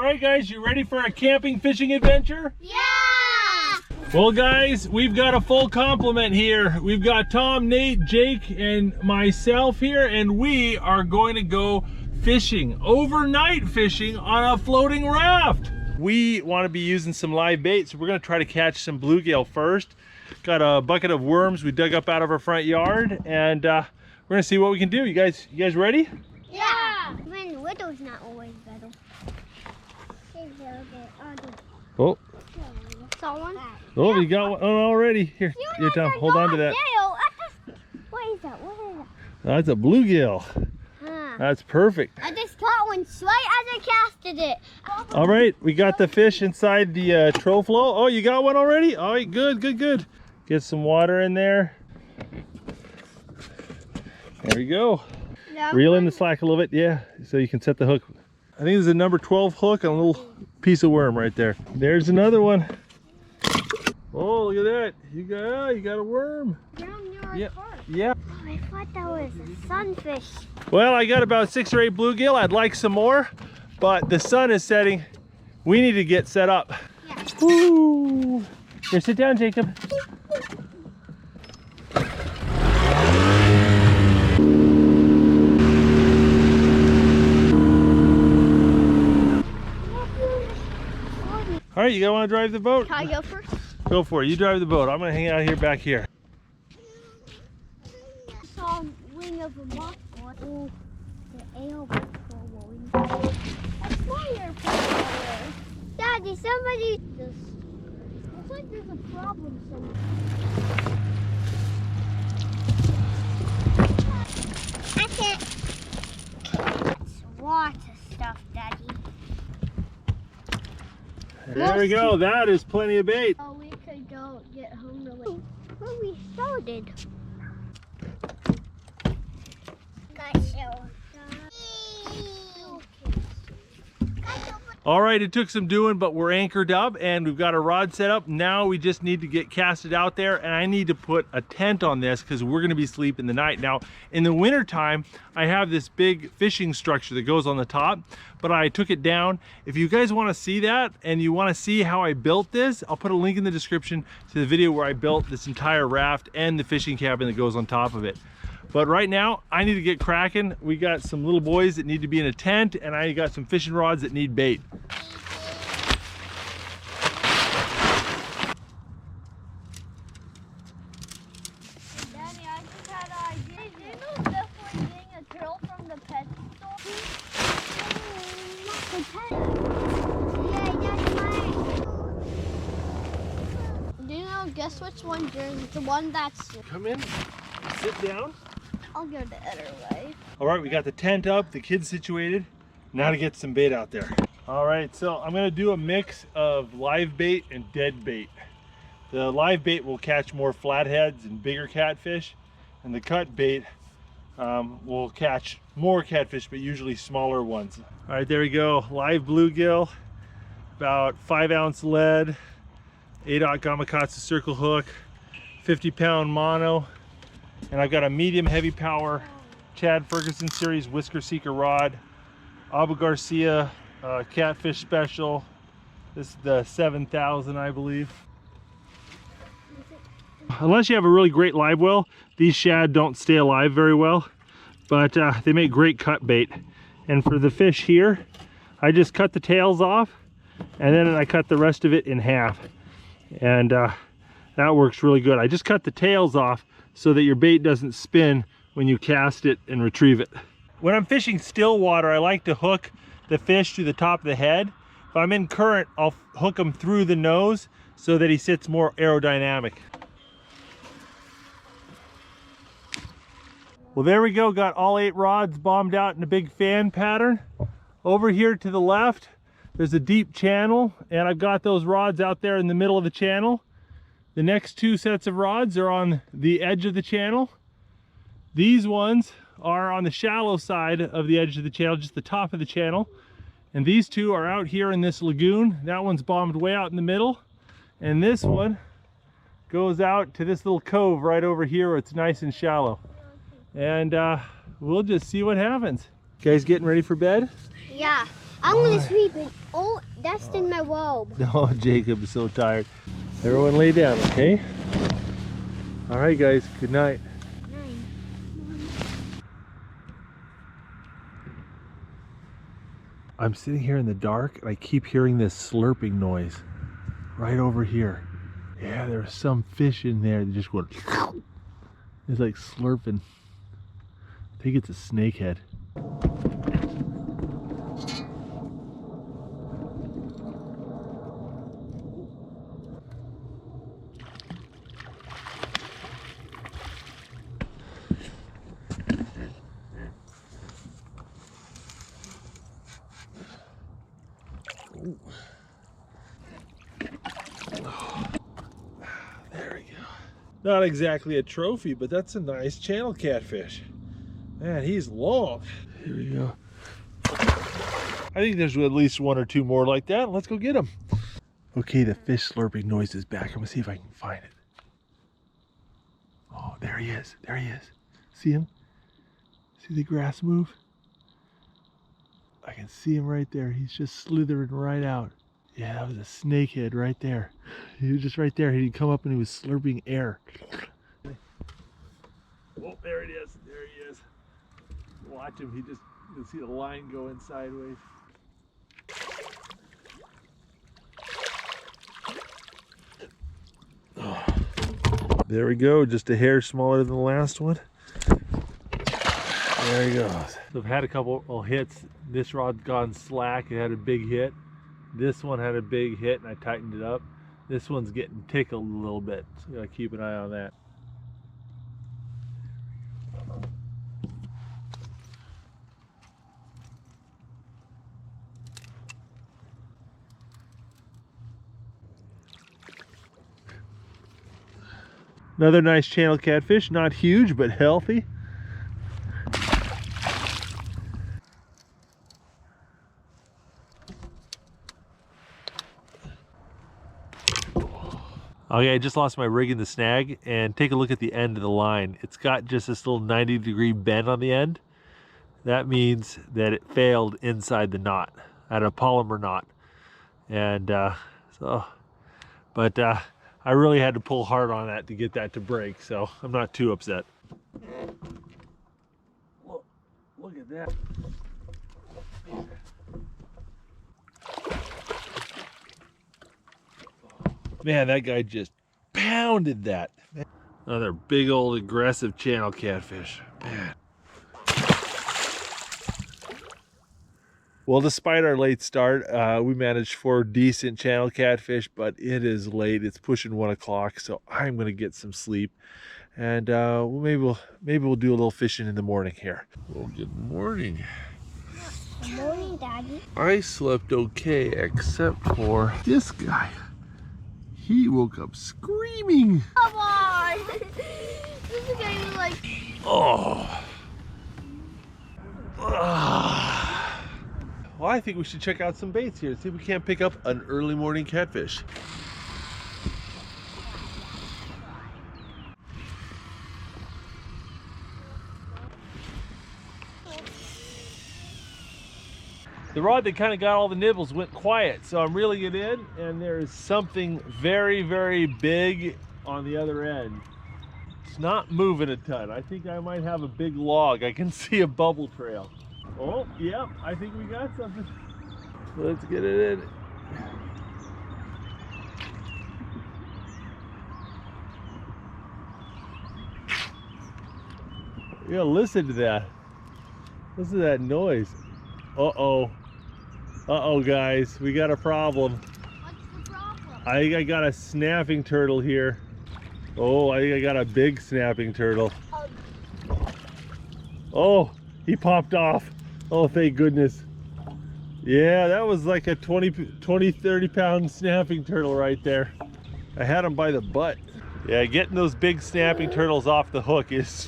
right, guys, you ready for a camping fishing adventure? Yeah! Well, guys, we've got a full complement here. We've got Tom, Nate, Jake, and myself here, and we are going to go fishing, overnight fishing on a floating raft. We want to be using some live bait, so we're going to try to catch some bluegill first. Got a bucket of worms we dug up out of our front yard, and we're going to see what we can do. You guys ready? Yeah! When the widow's not always better. Oh. Saw one? Oh, we got one already. Here, Tom, hold on to that. What is that? That's a bluegill. Huh. That's perfect. I just caught one right as I casted it. All right, we got the fish inside the Troflo. Oh, you got one already? All right, good. Get some water in there. There we go. Reel in the slack a little bit, yeah, so you can set the hook. I think there's a number 12 hook on a little piece of worm right there. There's another one. Oh, look at that. You got a worm. Yeah. Oh, I thought that was a sunfish. Well, I got about 6 or 8 bluegill. I'd like some more, but the sun is setting. We need to get set up. Yeah. Woo. Here, sit down, Jacob. All right, you want to drive the boat? Can I go first? Go for it. You drive the boat. I'm going to hang out here back here. I saw a wing of a moth. Oh, the airplane. That's my airplane. Daddy, somebody just. Looks like there's a problem somewhere. I can't. It's water stuff, Daddy. There we go. That is plenty of bait. Oh, we could go get home really. Where we started. All right, it took some doing, but we're anchored up and we've got a rod set up. Now we just need to get casted out there, and I need to put a tent on this because we're going to be sleeping the night. Now, in the winter time, I have this big fishing structure that goes on the top, but I took it down. If you guys want to see that and you want to see how I built this, I'll put a link in the description to the video where I built this entire raft and the fishing cabin that goes on top of it. But right now, I need to get cracking. We got some little boys that need to be in a tent, and I got some fishing rods that need bait. Daddy, I just had an idea. Do you know this one getting a girl from the pet store? Yeah, that's mine. Do you know, guess which one yours is? The one that's... Come in, sit down. I'll go the other way. All right, we got the tent up, the kids situated. Now to get some bait out there. All right, so I'm gonna do a mix of live bait and dead bait. The live bait will catch more flatheads and bigger catfish, and the cut bait will catch more catfish, but usually smaller ones. All right, there we go. Live bluegill, about 5-ounce lead, 8/0 Gamakatsu circle hook, 50-pound mono, and I've got a medium heavy power Chad Ferguson series Whisker Seeker rod, Abu Garcia Catfish Special. This is the 7,000, I believe. Unless you have a really great live well, these shad don't stay alive very well, but they make great cut bait. And for the fish here, I just cut the tails off, and then I cut the rest of it in half, and that works really good. I just cut the tails off so that your bait doesn't spin when you cast it and retrieve it. When I'm fishing still water, I like to hook the fish to the top of the head. If I'm in current, I'll hook him through the nose so that he sits more aerodynamic. Well, there we go. Got all 8 rods bombed out in a big fan pattern. Over here to the left, there's a deep channel, and I've got those rods out there in the middle of the channel. The next 2 sets of rods are on the edge of the channel. These ones are on the shallow side of the edge of the channel, just the top of the channel. And these 2 are out here in this lagoon. That one's bombed way out in the middle. And this one goes out to this little cove right over here where it's nice and shallow. And we'll just see what happens. You guys getting ready for bed? Yeah. I'm gonna sweep it. Oh, that's in my robe. Oh, Jacob is so tired. Everyone lay down, okay? All right, guys, good night. I'm sitting here in the dark and I keep hearing this slurping noise right over here. Yeah, there's some fish in there that just went. It's like slurping. I think it's a snakehead. There we go. Not exactly a trophy, but that's a nice channel catfish. Man, he's long. Here we go. I think there's at least one or two more like that. Let's go get them. Okay, the fish slurping noise is back. I'm gonna see if I can find it. Oh, there he is. There he is. See him? See the grass move? I can see him right there. He's just slithering right out. Yeah, that was a snakehead right there. He was just right there. He'd come up and he was slurping air. Oh, there it is. There he is. Watch him. You can see the line going sideways. Oh. There we go. Just a hair smaller than the last one. There he goes. So I've had a couple hits. This rod's gone slack. It had a big hit. This one had a big hit and I tightened it up. This one's getting tickled a little bit, so you gotta keep an eye on that. Another nice channel catfish, not huge but healthy. Okay, I just lost my rig in the snag, and take a look at the end of the line. It's got just this little 90-degree bend on the end. That means that it failed inside the knot, at a polymer knot. And I really had to pull hard on that to get that to break, so I'm not too upset. Look at that. Man, that guy just pounded that. Another big old aggressive channel catfish. Man. Well, despite our late start, we managed 4 decent channel catfish, but it is late. It's pushing 1 o'clock, so I'm gonna get some sleep. And maybe we'll do a little fishing in the morning here. Well, good morning. Good morning, Daddy. I slept okay, except for this guy. He woke up screaming. Come on! This guy was like... Oh. Well, I think we should check out some baits here. See if we can't pick up an early morning catfish. The rod that kind of got all the nibbles went quiet, so I'm reeling it in, and there is something very, very big on the other end. It's not moving a ton. I think I might have a big log. I can see a bubble trail. Oh, yep, I think we got something. Let's get it in. You gotta listen to that. Listen to that noise. Uh-oh. Uh-oh, guys. We got a problem. What's the problem? I think I got a snapping turtle here. Oh, I think I got a big snapping turtle. Oh, he popped off. Oh, thank goodness. Yeah, that was like a 30 pound snapping turtle right there. I had him by the butt. Yeah, getting those big snapping turtles off the hook is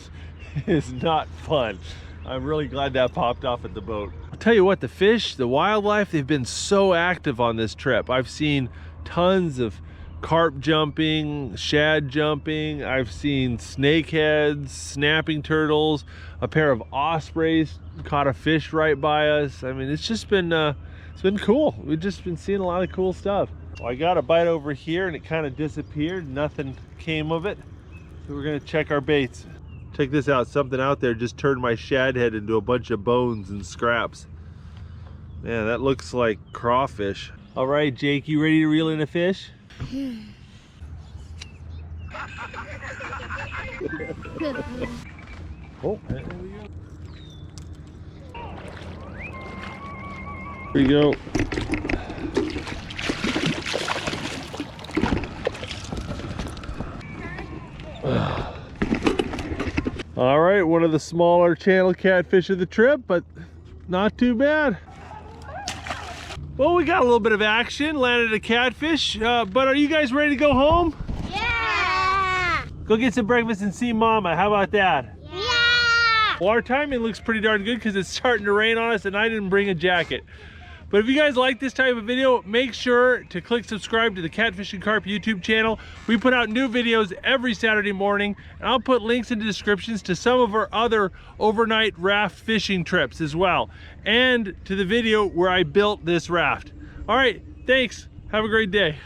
not fun. I'm really glad that popped off at the boat. I'll tell you what, the fish, the wildlife, they've been so active on this trip. I've seen tons of carp jumping, shad jumping. I've seen snakeheads, snapping turtles, a pair of ospreys caught a fish right by us. I mean, it's just been It's been cool. We've just been seeing a lot of cool stuff. Well, I got a bite over here and it kind of disappeared. Nothing came of it. So we're gonna check our baits. Check this out, something out there just turned my shad head into a bunch of bones and scraps. Man, that looks like crawfish. All right, Jake, you ready to reel in a fish? Oh, there we go. Here we go. All right, one of the smaller channel catfish of the trip, but not too bad. Well, we got a little bit of action, landed a catfish, but are you guys ready to go home? Yeah! Go get some breakfast and see Mama. How about that? Yeah! Well, our timing looks pretty darn good because it's starting to rain on us and I didn't bring a jacket. But if you guys like this type of video, make sure to click subscribe to the Catfish and Carp YouTube channel. We put out new videos every Saturday morning, and I'll put links in the descriptions to some of our other overnight raft fishing trips as well, and to the video where I built this raft. All right, thanks. Have a great day.